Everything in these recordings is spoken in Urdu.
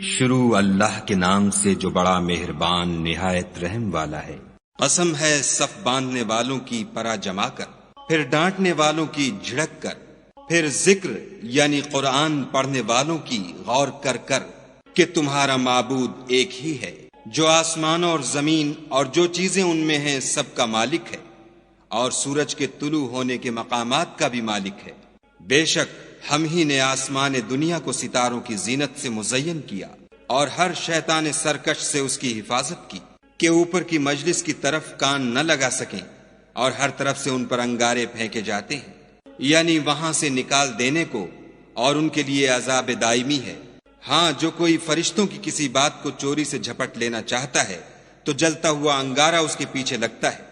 شروع اللہ کے نام سے جو بڑا مہربان نہایت رحم والا ہے۔ قسم ہے صف باندھنے والوں کی پرا جما کر، پھر ڈانٹنے والوں کی جھڑک کر، پھر ذکر یعنی قرآن پڑھنے والوں کی غور کر کر کہ تمہارا معبود ایک ہی ہے، جو آسمانوں اور زمین اور جو چیزیں ان میں ہیں سب کا مالک ہے، اور سورج کے طلوع ہونے کے مقامات کا بھی مالک ہے۔ بے شک ہم ہی نے آسمان دنیا کو ستاروں کی زینت سے مزین کیا اور ہر شیطان سرکش سے اس کی حفاظت کی کہ اوپر کی مجلس کی طرف کان نہ لگا سکیں، اور ہر طرف سے ان پر انگارے پھینکے جاتے ہیں، یعنی وہاں سے نکال دینے کو، اور ان کے لیے عذاب دائمی ہے۔ ہاں، جو کوئی فرشتوں کی کسی بات کو چوری سے جھپٹ لینا چاہتا ہے تو جلتا ہوا انگارہ اس کے پیچھے لگتا ہے۔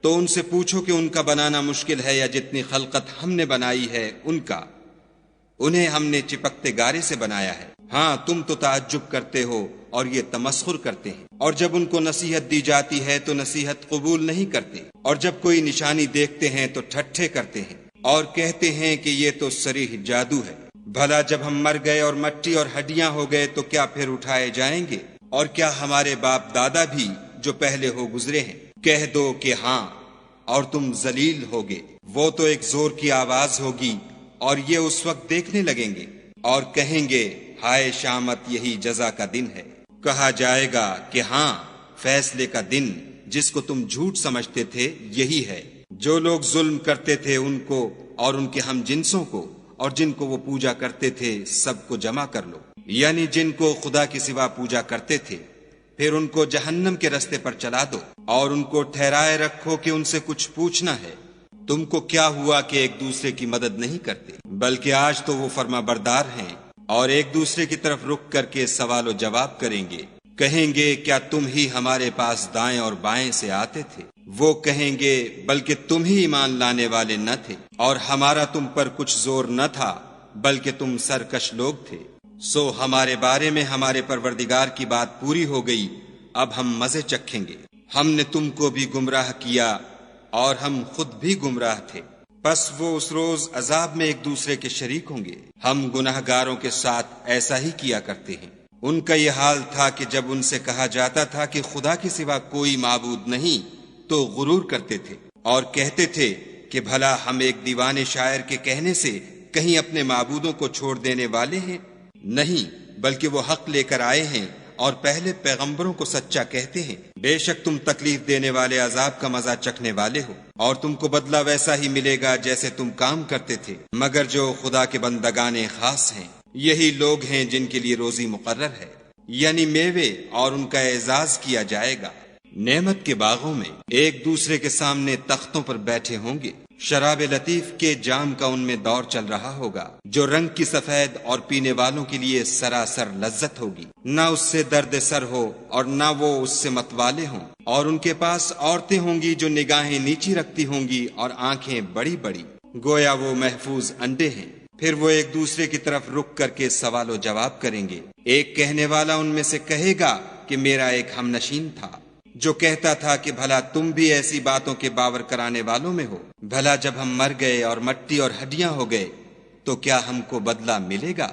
تو ان سے پوچھو کہ ان کا بنانا مشکل ہے یا جتنی خلقت ہم نے بنائی ہے ان کا، انہیں ہم نے چپکتے گارے سے بنایا ہے۔ ہاں، تم تو تعجب کرتے ہو اور یہ تمسخر کرتے ہیں، اور جب ان کو نصیحت دی جاتی ہے تو نصیحت قبول نہیں کرتے، اور جب کوئی نشانی دیکھتے ہیں تو ٹھٹھے کرتے ہیں اور کہتے ہیں کہ یہ تو صریح جادو ہے۔ بھلا جب ہم مر گئے اور مٹی اور ہڈیاں ہو گئے تو کیا پھر اٹھائے جائیں گے؟ اور کیا ہمارے باپ دادا بھی جو پہلے ہو گزرے ہیں؟ کہہ دو کہ ہاں، اور تم ذلیل ہوگے۔ وہ تو ایک زور کی آواز ہوگی اور یہ اس وقت دیکھنے لگیں گے اور کہیں گے ہائے شامت، یہی جزا کا دن ہے۔ کہا جائے گا کہ ہاں، فیصلے کا دن جس کو تم جھوٹ سمجھتے تھے یہی ہے۔ جو لوگ ظلم کرتے تھے ان کو اور ان کے ہم جنسوں کو اور جن کو وہ پوجا کرتے تھے سب کو جمع کر لو، یعنی جن کو خدا کے سوا پوجا کرتے تھے، پھر ان کو جہنم کے رستے پر چلا دو اور ان کو ٹھہرائے رکھو کہ ان سے کچھ پوچھنا ہے۔ تم کو کیا ہوا کہ ایک دوسرے کی مدد نہیں کرتے؟ بلکہ آج تو وہ فرما بردار ہیں اور ایک دوسرے کی طرف رخ کر کے سوال و جواب کریں گے۔ کہیں گے کیا تم ہی ہمارے پاس دائیں اور بائیں سے آتے تھے؟ وہ کہیں گے بلکہ تم ہی ایمان لانے والے نہ تھے، اور ہمارا تم پر کچھ زور نہ تھا بلکہ تم سرکش لوگ تھے۔ سو ہمارے بارے میں ہمارے پروردگار کی بات پوری ہو گئی، اب ہم مزے چکھیں گے۔ ہم نے تم کو بھی گمراہ کیا اور ہم خود بھی گمراہ تھے، پس وہ اس روز عذاب میں ایک دوسرے کے شریک ہوں گے۔ ہم گناہ گاروں کے ساتھ ایسا ہی کیا کرتے ہیں۔ ان کا یہ حال تھا کہ جب ان سے کہا جاتا تھا کہ خدا کے سوا کوئی معبود نہیں تو غرور کرتے تھے اور کہتے تھے کہ بھلا ہم ایک دیوانے شاعر کے کہنے سے کہیں اپنے معبودوں کو چھوڑ دینے والے ہیں؟ نہیں، بلکہ وہ حق لے کر آئے ہیں اور پہلے پیغمبروں کو سچا کہتے ہیں۔ بے شک تم تکلیف دینے والے عذاب کا مزہ چکھنے والے ہو، اور تم کو بدلہ ویسا ہی ملے گا جیسے تم کام کرتے تھے، مگر جو خدا کے بندگان خاص ہیں یہی لوگ ہیں جن کے لیے روزی مقرر ہے، یعنی میوے، اور ان کا اعزاز کیا جائے گا۔ نعمت کے باغوں میں ایک دوسرے کے سامنے تختوں پر بیٹھے ہوں گے، شراب لطیف کے جام کا ان میں دور چل رہا ہوگا، جو رنگ کی سفید اور پینے والوں کے لیے سراسر لذت ہوگی، نہ اس سے درد سر ہو اور نہ وہ اس سے متوالے ہوں۔ اور ان کے پاس عورتیں ہوں گی جو نگاہیں نیچی رکھتی ہوں گی اور آنکھیں بڑی بڑی، گویا وہ محفوظ انڈے ہیں۔ پھر وہ ایک دوسرے کی طرف رک کر کے سوال و جواب کریں گے۔ ایک کہنے والا ان میں سے کہے گا کہ میرا ایک ہم نشین تھا جو کہتا تھا کہ بھلا تم بھی ایسی باتوں کے باور کرانے والوں میں ہو؟ بھلا جب ہم مر گئے اور مٹی اور ہڈیاں ہو گئے تو کیا ہم کو بدلہ ملے گا؟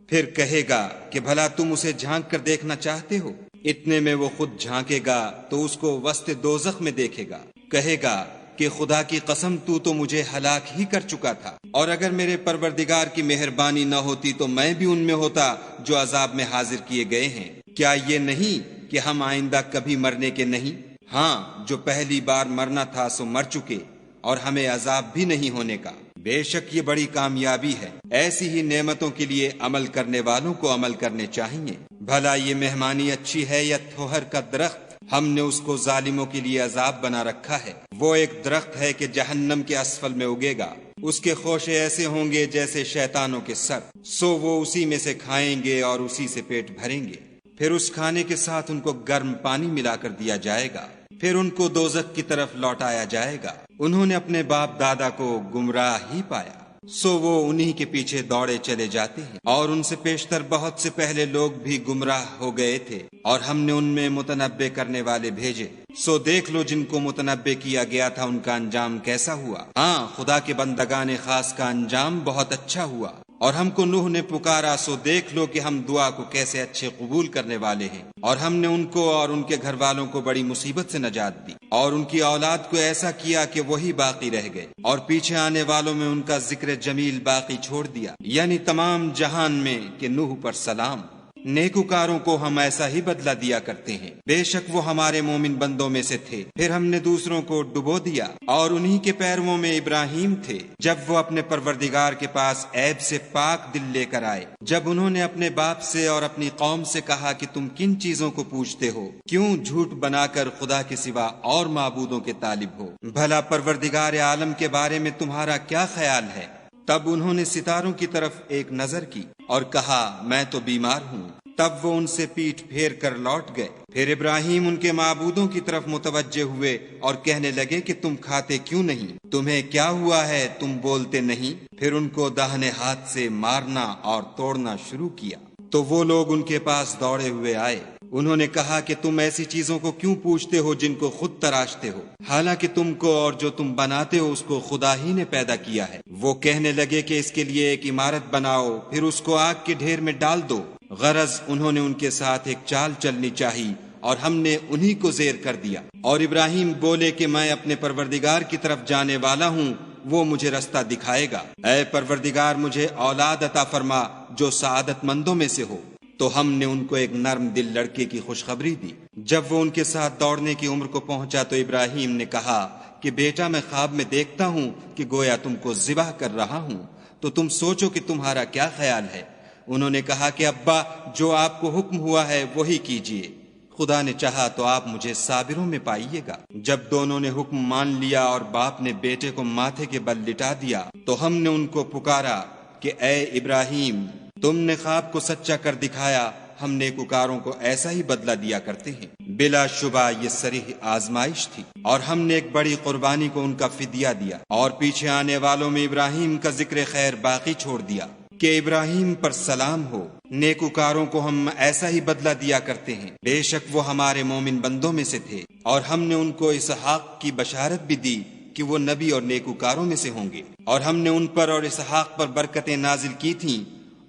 پھر کہے گا کہ بھلا تم اسے جھانک کر دیکھنا چاہتے ہو؟ اتنے میں وہ خود جھانکے گا تو اس کو وسط دوزخ میں دیکھے گا، کہے گا کہ خدا کی قسم تو مجھے ہلاک ہی کر چکا تھا، اور اگر میرے پروردگار کی مہربانی نہ ہوتی تو میں بھی ان میں ہوتا جو عذاب میں حاضر کیے گئے ہیں۔ کیا یہ نہیں کہ ہم آئندہ کبھی مرنے کے نہیں؟ ہاں، جو پہلی بار مرنا تھا سو مر چکے، اور ہمیں عذاب بھی نہیں ہونے کا۔ بے شک یہ بڑی کامیابی ہے۔ ایسی ہی نعمتوں کے لیے عمل کرنے والوں کو عمل کرنے چاہیے۔ بھلا یہ مہمانی اچھی ہے یا تھوہر کا درخت؟ ہم نے اس کو ظالموں کے لیے عذاب بنا رکھا ہے۔ وہ ایک درخت ہے کہ جہنم کے اسفل میں اگے گا، اس کے خوشے ایسے ہوں گے جیسے شیطانوں کے سر، سو وہ اسی میں سے کھائیں گے اور اسی سے پیٹ بھریں گے۔ پھر اس کھانے کے ساتھ ان کو گرم پانی ملا کر دیا جائے گا، پھر ان کو دوزخ کی طرف لوٹایا جائے گا۔ انہوں نے اپنے باپ دادا کو گمراہ ہی پایا، سو وہ انہی کے پیچھے دوڑے چلے جاتے ہیں، اور ان سے پیشتر بہت سے پہلے لوگ بھی گمراہ ہو گئے تھے، اور ہم نے ان میں متنبع کرنے والے بھیجے، سو دیکھ لو جن کو متنبع کیا گیا تھا ان کا انجام کیسا ہوا۔ ہاں، خدا کے بندگان خاص کا انجام بہت اچھا ہوا۔ اور ہم کو نوح نے پکارا سو دیکھ لو کہ ہم دعا کو کیسے اچھے قبول کرنے والے ہیں، اور ہم نے ان کو اور ان کے گھر والوں کو بڑی مصیبت سے نجات دی، اور ان کی اولاد کو ایسا کیا کہ وہی باقی رہ گئے، اور پیچھے آنے والوں میں ان کا ذکر جمیل باقی چھوڑ دیا، یعنی تمام جہان میں کہ نوح پر سلام۔ نیکوکاروں کو ہم ایسا ہی بدلہ دیا کرتے ہیں، بے شک وہ ہمارے مومن بندوں میں سے تھے۔ پھر ہم نے دوسروں کو ڈبو دیا، اور انہی کے پیرووں میں ابراہیم تھے، جب وہ اپنے پروردگار کے پاس عیب سے پاک دل لے کر آئے، جب انہوں نے اپنے باپ سے اور اپنی قوم سے کہا کہ تم کن چیزوں کو پوچھتے ہو، کیوں جھوٹ بنا کر خدا کے سوا اور معبودوں کے طالب ہو؟ بھلا پروردگار عالم کے بارے میں تمہارا کیا خیال ہے؟ تب انہوں نے ستاروں کی طرف ایک نظر کی اور کہا میں تو بیمار ہوں، تب وہ ان سے پیٹھ پھیر کر لوٹ گئے۔ پھر ابراہیم ان کے معبودوں کی طرف متوجہ ہوئے اور کہنے لگے کہ تم کھاتے کیوں نہیں؟ تمہیں کیا ہوا ہے؟ تم بولتے نہیں؟ پھر ان کو داہنے ہاتھ سے مارنا اور توڑنا شروع کیا، تو وہ لوگ ان کے پاس دوڑے ہوئے آئے۔ انہوں نے کہا کہ تم ایسی چیزوں کو کیوں پوچھتے ہو جن کو خود تراشتے ہو، حالانکہ تم کو اور جو تم بناتے ہو اس کو خدا ہی نے پیدا کیا ہے۔ وہ کہنے لگے کہ اس کے لیے ایک عمارت بناؤ، پھر اس کو آگ کے ڈھیر میں ڈال دو۔ غرض انہوں نے ان کے ساتھ ایک چال چلنی چاہی اور ہم نے انہی کو زیر کر دیا۔ اور ابراہیم بولے کہ میں اپنے پروردگار کی طرف جانے والا ہوں، وہ مجھے رستہ دکھائے گا۔ اے پروردگار مجھے اولاد عطا فرما جو سعادت مندوں میں سے ہو۔ تو ہم نے ان کو ایک نرم دل لڑکے کی خوشخبری دی۔ جب وہ ان کے ساتھ دوڑنے کی عمر کو پہنچا تو ابراہیم نے کہا کہ بیٹا میں خواب میں دیکھتا ہوں کہ گویا تم کو ذبح کر رہا ہوں، تو تم سوچو کہ تمہارا کیا خیال ہے؟ انہوں نے کہا کہ ابا جو آپ کو حکم ہوا ہے وہی کیجیے، خدا نے چاہا تو آپ مجھے صابروں میں پائیے گا۔ جب دونوں نے حکم مان لیا اور باپ نے بیٹے کو ماتھے کے بل لٹا دیا تو ہم نے ان کو پکارا کہ اے ابراہیم تم نے خواب کو سچا کر دکھایا، ہم نیکوکاروں کو ایسا ہی بدلہ دیا کرتے ہیں۔ بلا شبہ یہ صریح آزمائش تھی، اور ہم نے ایک بڑی قربانی کو ان کا فدیہ دیا، اور پیچھے آنے والوں میں ابراہیم کا ذکر خیر باقی چھوڑ دیا کہ ابراہیم پر سلام ہو۔ نیکوکاروں کو ہم ایسا ہی بدلہ دیا کرتے ہیں، بے شک وہ ہمارے مومن بندوں میں سے تھے، اور ہم نے ان کو اسحاق کی بشارت بھی دی کہ وہ نبی اور نیکوکاروں میں سے ہوں گے، اور ہم نے ان پر اور اسحاق پر برکتیں نازل کی تھیں،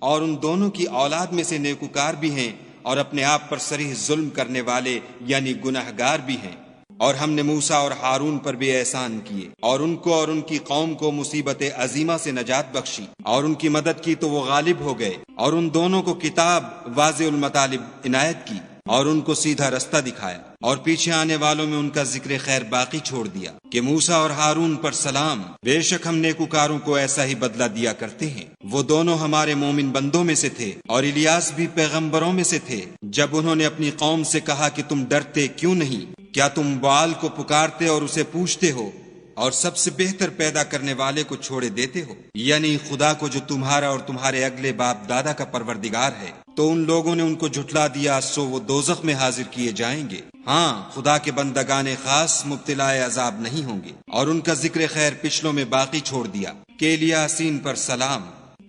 اور ان دونوں کی اولاد میں سے نیکوکار بھی ہیں اور اپنے آپ پر صریح ظلم کرنے والے یعنی گناہگار بھی ہیں۔ اور ہم نے موسیٰ اور ہارون پر بھی احسان کیے، اور ان کو اور ان کی قوم کو مصیبت عظیمہ سے نجات بخشی، اور ان کی مدد کی تو وہ غالب ہو گئے، اور ان دونوں کو کتاب واضح المطالب عنایت کی، اور ان کو سیدھا رستہ دکھایا، اور پیچھے آنے والوں میں ان کا ذکر خیر باقی چھوڑ دیا کہ موسیٰ اور ہارون پر سلام، بے شک ہم نیکوکاروں کو ایسا ہی بدلہ دیا کرتے ہیں۔ وہ دونوں ہمارے مومن بندوں میں سے تھے، اور الیاس بھی پیغمبروں میں سے تھے۔ جب انہوں نے اپنی قوم سے کہا کہ تم ڈرتے کیوں نہیں؟ کیا تم بال کو پکارتے اور اسے پوچھتے ہو، اور سب سے بہتر پیدا کرنے والے کو چھوڑے دیتے ہو، یعنی خدا کو جو تمہارا اور تمہارے اگلے باپ دادا کا پروردگار ہے؟ تو ان لوگوں نے ان کو جھٹلا دیا، سو وہ دوزخ میں حاضر کیے جائیں گے۔ ہاں خدا کے بندگان خاص مبتلا عذاب نہیں ہوں گے۔ اور ان کا ذکر خیر پچھلوں میں باقی چھوڑ دیا کہ الیاسین پر سلام،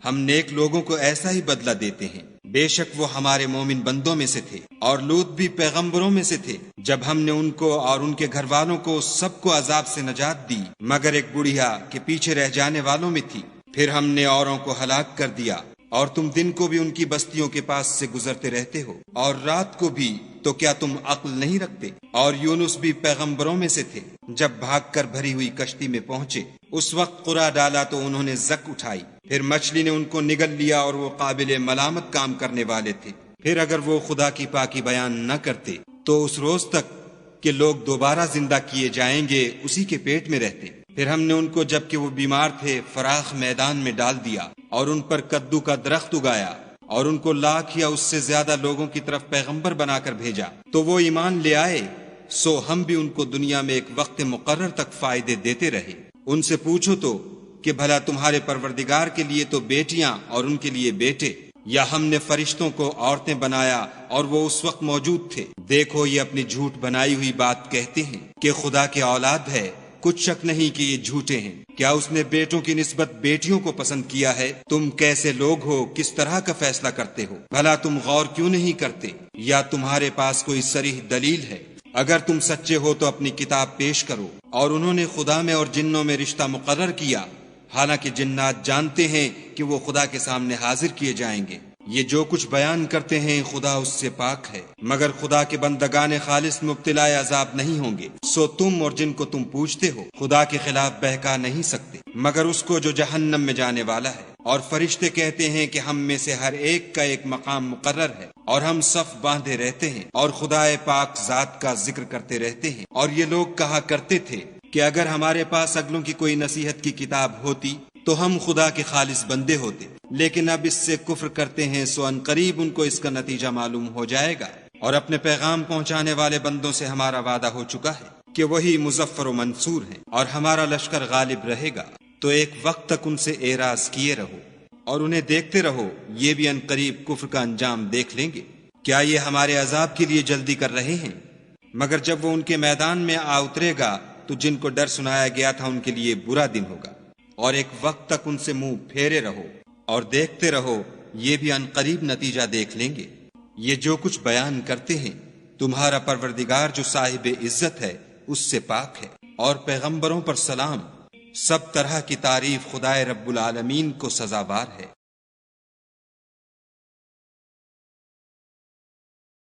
ہم نیک لوگوں کو ایسا ہی بدلہ دیتے ہیں، بے شک وہ ہمارے مومن بندوں میں سے تھے۔ اور لوط بھی پیغمبروں میں سے تھے، جب ہم نے ان کو اور ان کے گھر والوں کو سب کو عذاب سے نجات دی مگر ایک بڑھیا کہ پیچھے رہ جانے والوں میں تھی، پھر ہم نے اوروں کو ہلاک کر دیا۔ اور تم دن کو بھی ان کی بستیوں کے پاس سے گزرتے رہتے ہو، اور رات کو بھی، تو کیا تم عقل نہیں رکھتے؟ اور یونس بھی پیغمبروں میں سے تھے، جب بھاگ کر بھری ہوئی کشتی میں پہنچے، اس وقت قرع ڈالا تو انہوں نے زک اٹھائی، پھر مچھلی نے ان کو نگل لیا، اور وہ قابل ملامت کام کرنے والے تھے۔ پھر اگر وہ خدا کی پاکی بیان نہ کرتے تو اس روز تک کہ لوگ دوبارہ زندہ کیے جائیں گے اسی کے پیٹ میں رہتے۔ پھر ہم نے ان کو جبکہ وہ بیمار تھے فراخ میدان میں ڈال دیا، اور ان پر کدو کا درخت اگایا، اور ان کو لاکھ یا اس سے زیادہ لوگوں کی طرف پیغمبر بنا کر بھیجا، تو وہ ایمان لے آئے، سو ہم بھی ان کو دنیا میں ایک وقت مقرر تک فائدے دیتے رہے۔ ان سے پوچھو تو کہ بھلا تمہارے پروردگار کے لیے تو بیٹیاں اور ان کے لیے بیٹے، یا ہم نے فرشتوں کو عورتیں بنایا اور وہ اس وقت موجود تھے؟ دیکھو یہ اپنی جھوٹ بنائی ہوئی بات کہتے ہیں کہ خدا کی اولاد ہے، کچھ شک نہیں کہ یہ جھوٹے ہیں۔ کیا اس نے بیٹوں کی نسبت بیٹیوں کو پسند کیا ہے؟ تم کیسے لوگ ہو، کس طرح کا فیصلہ کرتے ہو؟ بھلا تم غور کیوں نہیں کرتے؟ یا تمہارے پاس کوئی صریح دلیل ہے؟ اگر تم سچے ہو تو اپنی کتاب پیش کرو۔ اور انہوں نے خدا میں اور جنوں میں رشتہ مقرر کیا، حالانکہ جنات جانتے ہیں کہ وہ خدا کے سامنے حاضر کیے جائیں گے۔ یہ جو کچھ بیان کرتے ہیں خدا اس سے پاک ہے، مگر خدا کے بندگان خالص مبتلا عذاب نہیں ہوں گے۔ سو تم اور جن کو تم پوجتے ہو خدا کے خلاف بہکا نہیں سکتے مگر اس کو جو جہنم میں جانے والا ہے۔ اور فرشتے کہتے ہیں کہ ہم میں سے ہر ایک کا ایک مقام مقرر ہے، اور ہم صف باندھے رہتے ہیں اور خدا پاک ذات کا ذکر کرتے رہتے ہیں۔ اور یہ لوگ کہا کرتے تھے کہ اگر ہمارے پاس اگلوں کی کوئی نصیحت کی کتاب ہوتی تو ہم خدا کے خالص بندے ہوتے، لیکن اب اس سے کفر کرتے ہیں، سو ان قریب ان کو اس کا نتیجہ معلوم ہو جائے گا۔ اور اپنے پیغام پہنچانے والے بندوں سے ہمارا وعدہ ہو چکا ہے کہ وہی مظفر و منصور ہیں، اور ہمارا لشکر غالب رہے گا۔ تو ایک وقت تک ان سے اعراض کیے رہو اور انہیں دیکھتے رہو، یہ بھی ان قریب کفر کا انجام دیکھ لیں گے۔ کیا یہ ہمارے عذاب کے لیے جلدی کر رہے ہیں؟ مگر جب وہ ان کے میدان میں آ اترے گا تو جن کو ڈر سنایا گیا تھا ان کے لیے برا دن ہوگا۔ اور ایک وقت تک ان سے منہ پھیرے رہو اور دیکھتے رہو، یہ بھی ان قریب نتیجہ دیکھ لیں گے۔ یہ جو کچھ بیان کرتے ہیں تمہارا پروردگار جو صاحب عزت ہے اس سے پاک ہے، اور پیغمبروں پر سلام۔ سب طرح کی تعریف خدائے رب العالمین کو سزاوار ہے۔